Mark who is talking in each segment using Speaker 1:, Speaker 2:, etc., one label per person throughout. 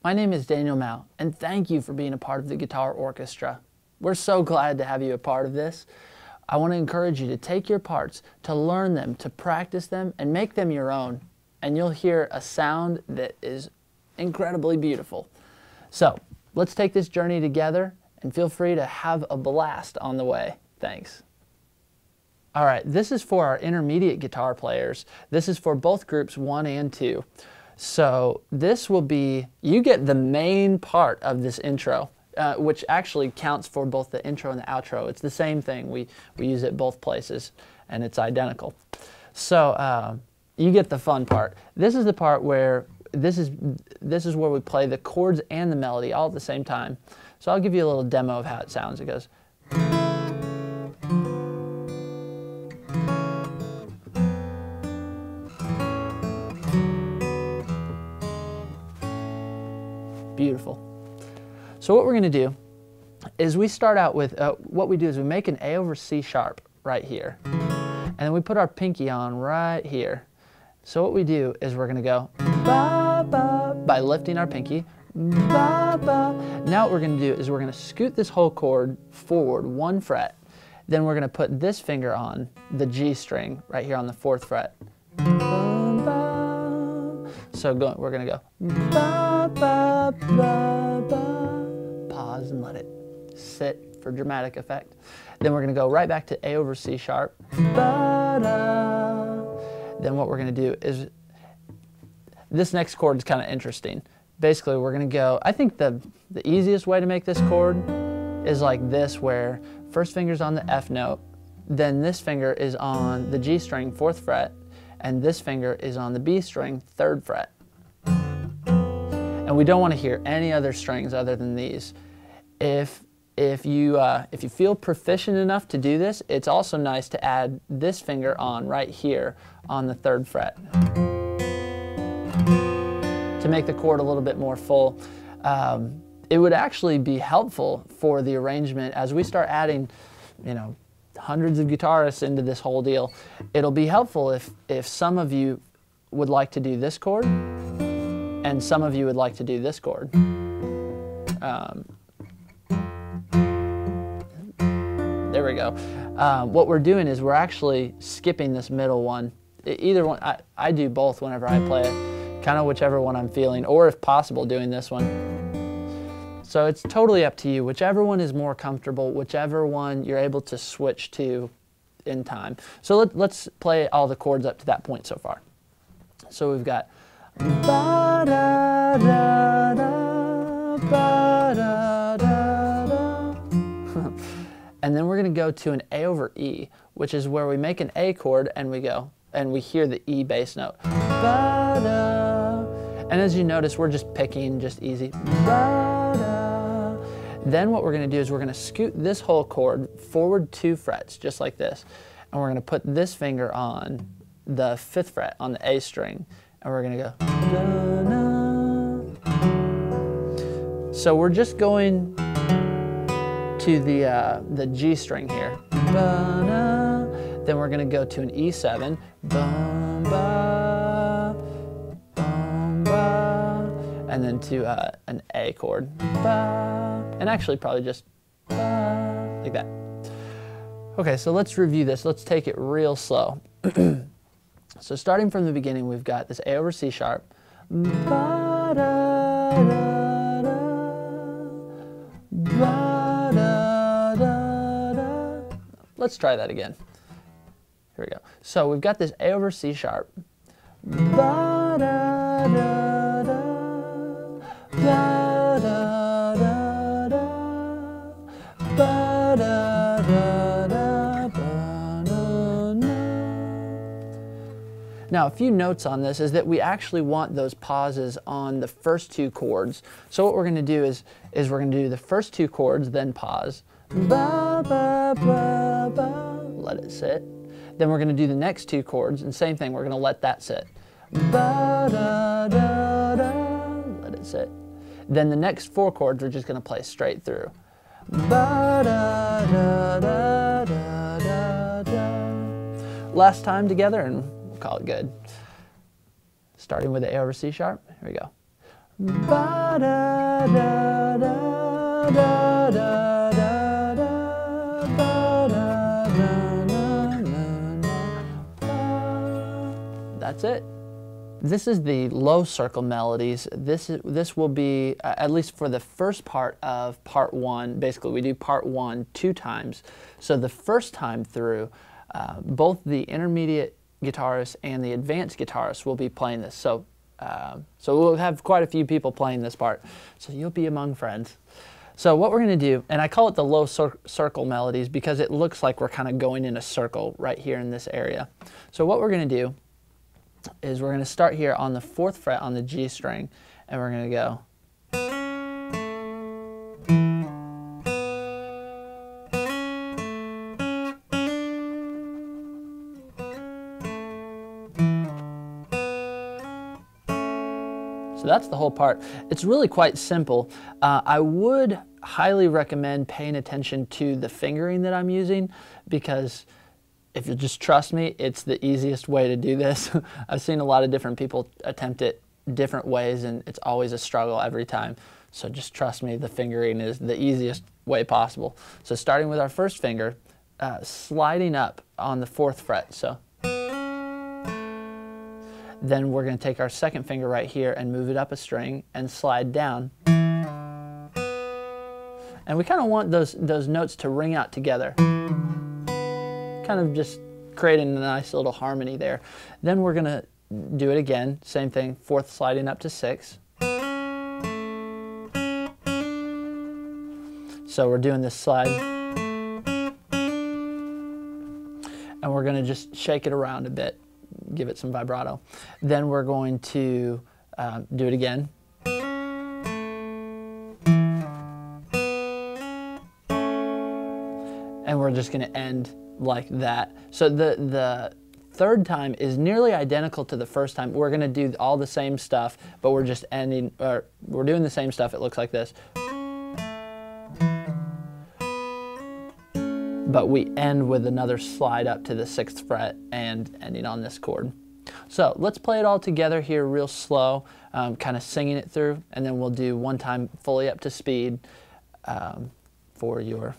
Speaker 1: My name is Daniel Mao, and thank you for being a part of the Guitar Orchestra. We're so glad to have you a part of this. I want to encourage you to take your parts, to learn them, to practice them, and make them your own. And you'll hear a sound that is incredibly beautiful. So, let's take this journey together, and feel free to have a blast on the way. Thanks. All right, this is for our intermediate guitar players. This is for both groups 1 and 2. So this will be, you get the main part of this intro, which actually counts for both the intro and the outro. It's the same thing. We use it both places, and it's identical. So you get the fun part. This is the part where, this is where we play the chords and the melody all at the same time. So I'll give you a little demo of how it sounds. It goes. Beautiful. So what we're going to do is we start out with, what we do is we make an A over C sharp right here. And then we put our pinky on right here. So what we do is we're going to go ba, ba, by lifting our pinky. Ba, ba. Now what we're going to do is we're going to scoot this whole chord forward 1 fret. Then we're going to put this finger on the G string right here on the 4th fret. Ba, ba. So we're going to go ba, ba, ba, ba. Pause and let it sit for dramatic effect. Then we're going to go right back to A over C sharp. Ba, da. Then what we're going to do is, this next chord is kind of interesting. Basically we're going to go, I think the easiest way to make this chord is like this, where first finger's on the F note, then this finger is on the G string 4th fret, and this finger is on the B string 3rd fret. And we don't want to hear any other strings other than these. If you feel proficient enough to do this, it's also nice to add this finger on right here on the 3rd fret to make the chord a little bit more full. It would actually be helpful for the arrangement as we start adding, hundreds of guitarists into this whole deal. It'll be helpful if some of you would like to do this chord and some of you would like to do this chord. There we go. What we're doing is we're actually skipping this middle one. Either one, I do both whenever I play it, kind of whichever one I'm feeling, or if possible doing this one. So it's totally up to you, whichever one is more comfortable, whichever one you're able to switch to in time. So let's play all the chords up to that point so far. So we've got ba da da da ba da da da. And then we're going to go to an A over E, which is where we make an A chord and we go, and we hear the E bass note. Ba da. And as you notice, we're just picking, just easy. Ba da. Then what we're going to do is we're going to scoot this whole chord forward 2 frets, just like this. And we're going to put this finger on the 5th fret on the A string. And we're going to go. Da, da. So we're just going to the G string here. Ba, da. Then we're going to go to an E7. Bum, ba, bum, ba. And then to an A chord. Ba. And actually probably just ba, like that. Okay, so let's review this. Let's take it real slow. So starting from the beginning, we've got this A over C sharp. Ba, da, da, da, ba, da, da, da. Let's try that again. Here we go. So we've got this A over C sharp. Ba, da, da, da, ba, da, da, da, ba, da, da, da, ba, da, da. Now, a few notes on this is that we actually want those pauses on the first 2 chords. So what we're going to do is we're going to do the first 2 chords, then pause. Ba, ba, ba, ba. Let it sit. Then we're going to do the next 2 chords, and same thing, we're going to let that sit. Ba, da, da, da. Let it sit. Then the next 4 chords we're just going to play straight through. Ba, da, da, da, da, da, da. Last time together, and we'll call it good. Starting with the A over C sharp, here we go. Ba da da da da da da da ba da da na na na. That's it. This is the low circle melodies. This will be, at least for the first part of part one, basically we do part one 2 times. So the first time through, both the intermediate guitarist and the advanced guitarist will be playing this. So we'll have quite a few people playing this part. So you'll be among friends. So what we're going to do, and I call it the low circle melodies because it looks like we're kind of going in a circle right here in this area. So what we're going to do is we're going to start here on the 4th fret on the G string, and we're going to go. So that's the whole part. It's really quite simple. I would highly recommend paying attention to the fingering that I'm using, because if you just trust me, it's the easiest way to do this. I've seen a lot of different people attempt it different ways, and it's always a struggle every time. So just trust me, the fingering is the easiest way possible. So starting with our first finger, sliding up on the 4th fret. So then we're going to take our second finger right here and move it up a string and slide down. And we kind of want those notes to ring out together, kind of just creating a nice little harmony there. Then we're going to do it again, same thing, 4th sliding up to 6. So we're doing this slide, and we're going to just shake it around a bit, give it some vibrato. Then we're going to do it again. And we're just going to end like that. So the third time is nearly identical to the first time. We're going to do all the same stuff, but we're just ending, or we're doing the same stuff. It looks like this. But we end with another slide up to the 6th fret and ending on this chord. So let's play it all together here real slow, kind of singing it through, and then we'll do one time fully up to speed for your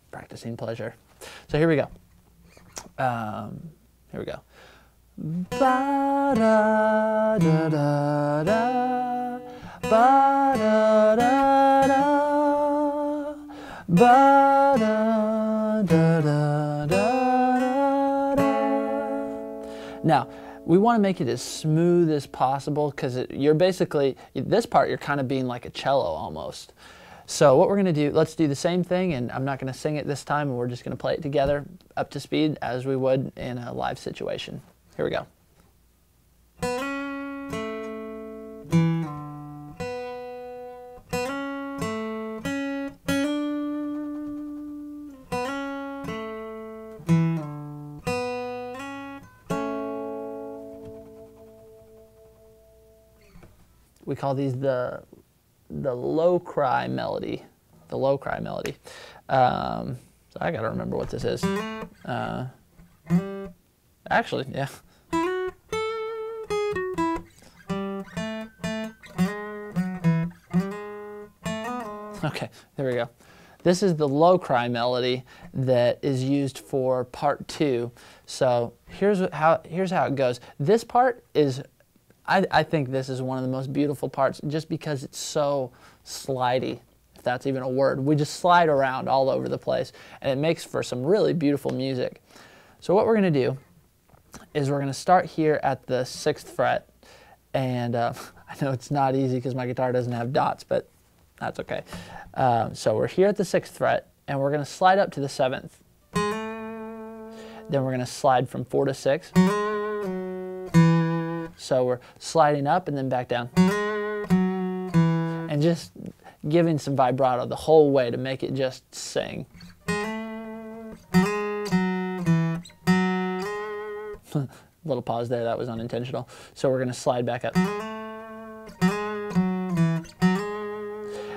Speaker 1: practicing pleasure. So here we go. Here we go. Ba da da da da, ba da da da, ba da da da da da. Now, we want to make it as smooth as possible, because you're basically, this part you're kind of being like a cello almost. So what we're going to do, let's do the same thing, and I'm not going to sing it this time, and we're just going to play it together up to speed as we would in a live situation. Here we go. We call these the low cry melody, the low cry melody. So I gotta remember what this is. Actually, yeah. Okay, there we go. This is the low cry melody that is used for part 2. So here's how it goes. This part is, I think this is one of the most beautiful parts, just because it's so slidey, if that's even a word. We just slide around all over the place, and it makes for some really beautiful music. So what we're going to do is we're going to start here at the 6th fret, and I know it's not easy because my guitar doesn't have dots, but that's okay. So we're here at the 6th fret, and we're going to slide up to the 7th. Then we're going to slide from 4 to 6. So we're sliding up and then back down. And just giving some vibrato the whole way to make it just sing. Little pause there, that was unintentional. So we're going to slide back up.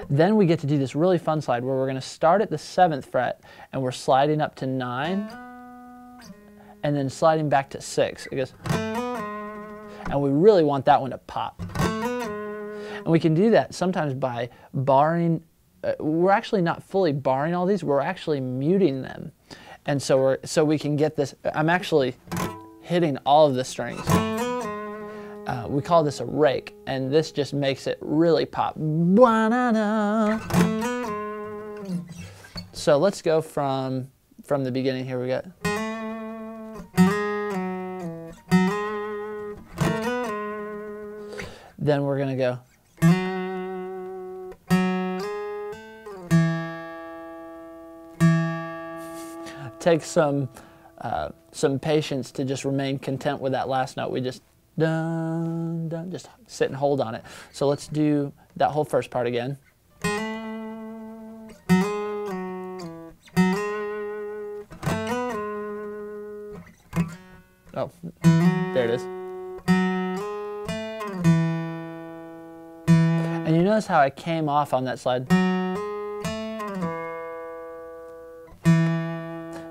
Speaker 1: Then we get to do this really fun slide where we're going to start at the 7th fret and we're sliding up to 9 and then sliding back to 6. It goes, and we really want that one to pop. And we can do that sometimes by barring. We're actually not fully barring all these, we're actually muting them. And so we can get this, I'm actually hitting all of the strings. We call this a rake, and this just makes it really pop. So let's go from the beginning. Here we go. Then we're gonna go. Take some patience to just remain content with that last note. We just dun, dun, just sit and hold on it. So let's do that whole first part again. Oh, there it is. And you notice how I came off on that slide.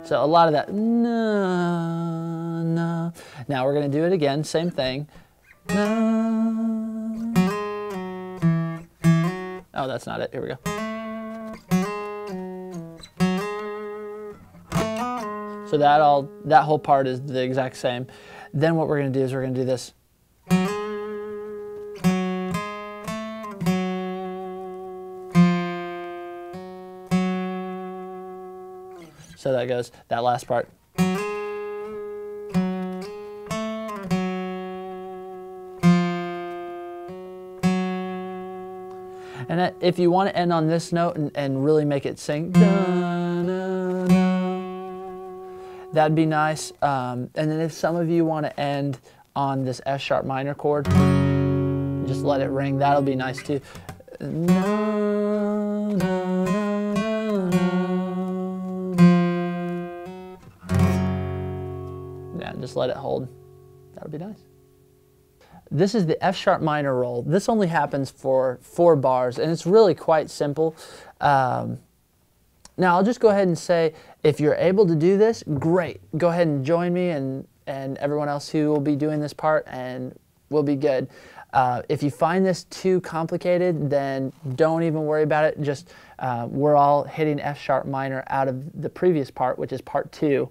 Speaker 1: So a lot of that, no, no. Now we're going to do it again, same thing. No. Oh, that's not it. Here we go. So that whole part is the exact same. Then what we're going to do is we're going to do this. So that goes, that last part. And if you want to end on this note and really make it sing, that'd be nice. And then if some of you want to end on this F sharp minor chord, just let it ring, that'll be nice too. Yeah, just let it hold. That'll be nice. This is the F sharp minor roll. This only happens for 4 bars, and it's really quite simple. Now I'll just go ahead and say, if you're able to do this, great. Go ahead and join me and everyone else who will be doing this part, and we'll be good. If you find this too complicated, then don't even worry about it. Just we're all hitting F sharp minor out of the previous part, which is part 2.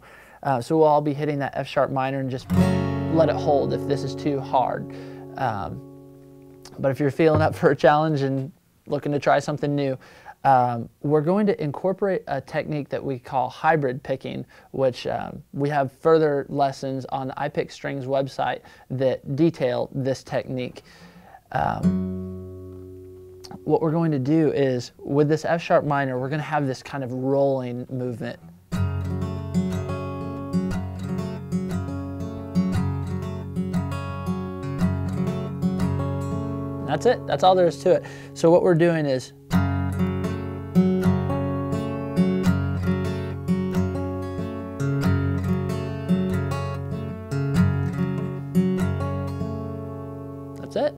Speaker 1: So we'll all be hitting that F sharp minor and just let it hold if this is too hard. But if you're feeling up for a challenge and looking to try something new, we're going to incorporate a technique that we call hybrid picking, which we have further lessons on the ipickstrings website that detail this technique. What we're going to do is, with this F sharp minor, we're going to have this kind of rolling movement. That's it. That's all there is to it. So what we're doing is